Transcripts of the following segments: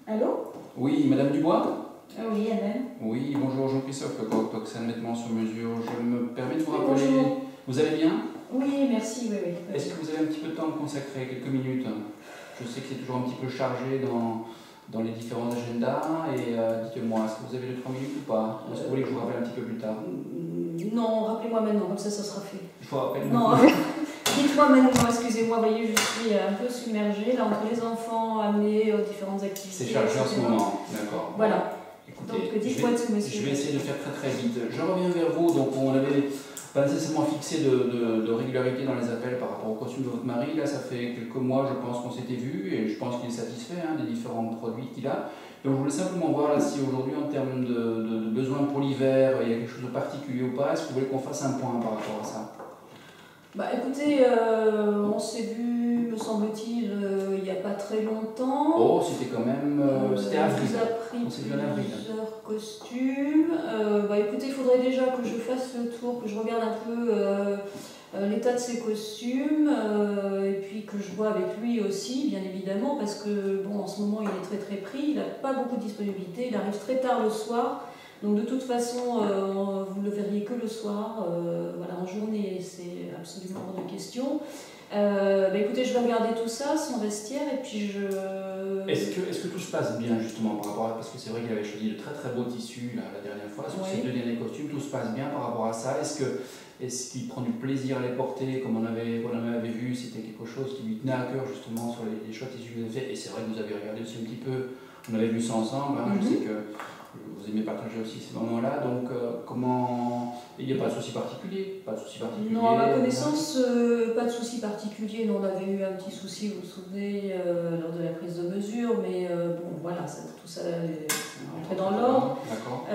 Allô? Oui, Madame Dubois? Oui, elle-même. Oui, bonjour, Jean-Christophe Lecoq, Toxane Vêtements sur mesure. Je me permets de vous Oui, rappeler. bonjour. Vous allez bien? Oui, merci, oui, oui. Est-ce que vous avez un petit peu de temps à me consacrer, quelques minutes? Je sais que c'est toujours un petit peu chargé dans les différents agendas. Et dites-moi, est-ce que vous avez 2-3 minutes ou pas? Ou est-ce que vous voulez que je vous rappelle un petit peu plus tard? Non, rappelez-moi maintenant, comme ça sera fait. Je vous rappelle Non, maintenant. dites-moi maintenant, excusez-moi, voyez, je suis un peu submergée, là, entre les enfants amenés aux différentes activités. C'est chargé en ce etc. moment, d'accord. Voilà. Écoutez, Donc, dites-moi tout, monsieur. je vais essayer de faire très très vite. Je reviens vers vous, donc on avait pas nécessairement fixé de régularité dans les appels par rapport au costume de votre mari. Là, ça fait quelques mois, je pense qu'on s'était vu et je pense qu'il est satisfait des différents produits qu'il a. Donc je voulais simplement voir là, si aujourd'hui, en termes de besoins pour l'hiver, il y a quelque chose de particulier ou pas. Est-ce que vous voulez qu'on fasse un point par rapport à ça? Bah écoutez, on s'est vu, me semble-t-il, il n'y a pas très longtemps. Oh, c'était quand même... c'était avril. Il nous a pris On s'est vu en avril. plusieurs costumes. Bah écoutez, il faudrait déjà que je fasse le tour, que je regarde un peu l'état de ses costumes, et puis que je vois avec lui aussi, bien évidemment, parce que bon, en ce moment il est très très pris, il n'a pas beaucoup de disponibilité, il arrive très tard le soir. Donc de toute façon, vous ne le verriez que le soir, voilà, en journée, c'est absolument hors de question. Bah écoutez, je vais regarder tout ça, son vestiaire, et puis je... Est-ce que tout se passe bien justement par rapport à... Parce que c'est vrai qu'il avait choisi de très très beaux tissus là, la dernière fois, sur ces 2 derniers costumes, tout se passe bien par rapport à ça. Est-ce qu'il prend du plaisir à les porter, comme on avait vu, c'était quelque chose qui lui tenait à cœur justement sur les choix de tissus que vous avez fait. Et c'est vrai que vous avez regardé aussi un petit peu, on avait vu ça ensemble, je sais que vous aimez partager aussi ces moments-là, donc comment... Il n'y a pas de souci particulier? Non, à ma connaissance, pas de souci particulier. Nous, on avait eu un petit souci, vous vous souvenez, lors de la prise de mesure, mais bon, voilà, tout ça est rentré dans l'ordre. D'accord.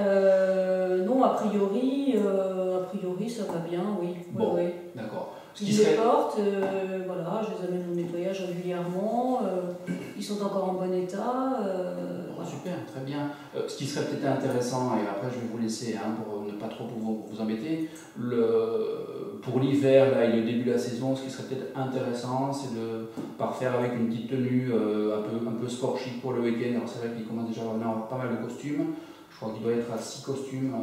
Non, a priori, ça va bien, oui. Bon, oui. d'accord. Je les porte, voilà, je les amène au nettoyage régulièrement, ils sont encore en bon état. Voilà. Super, très bien. Ce qui serait peut-être intéressant, et après je vais vous laisser pour ne pas trop vous embêter, pour l'hiver, là, il est au début de la saison, ce qui serait peut-être intéressant, c'est de parfaire avec une petite tenue un peu sport chic pour le week-end. Alors c'est vrai qu'il commence déjà à avoir pas mal de costumes. Je crois qu'il doit être à 6 costumes là,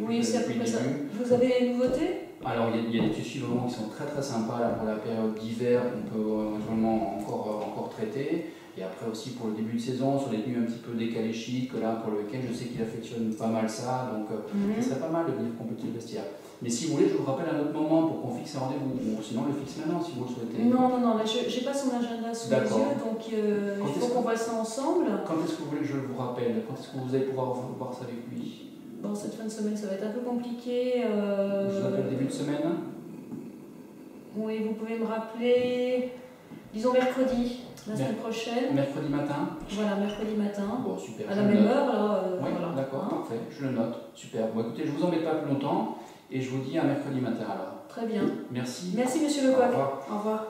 oui, c'est à peu près ça. Vous avez des nouveautés? Alors il y a des tissus vraiment qui sont très très sympas là, pour la période d'hiver qu'on peut éventuellement encore traiter. Et après aussi pour le début de saison, sur des tenues un petit peu décalées chic, là pour le week-end, je sais qu'il affectionne pas mal ça, donc ce serait pas mal de venir compléter le vestiaire. Mais si vous voulez, je vous rappelle un autre moment pour qu'on fixe un rendez-vous, ou sinon on le fixe maintenant si vous le souhaitez. Non, là j'ai pas son agenda sous les yeux, donc il faut qu'on voit ça ensemble. Quand est-ce que vous voulez que je vous rappelle? Quand est-ce que vous allez pouvoir voir ça avec lui? Bon, cette fin de semaine ça va être un peu compliqué. Je vous appelle début de semaine? Oui, vous pouvez me rappeler, disons mercredi, la semaine prochaine. Mercredi matin? Voilà, mercredi matin. Bon, super. À la même heure, là. Oui, voilà. d'accord, parfait, je le note. Super. Bon, écoutez, je vous embête pas plus longtemps et je vous dis à mercredi matin alors. Très bien. Merci. Merci, monsieur Lecoq. Au revoir. Au revoir.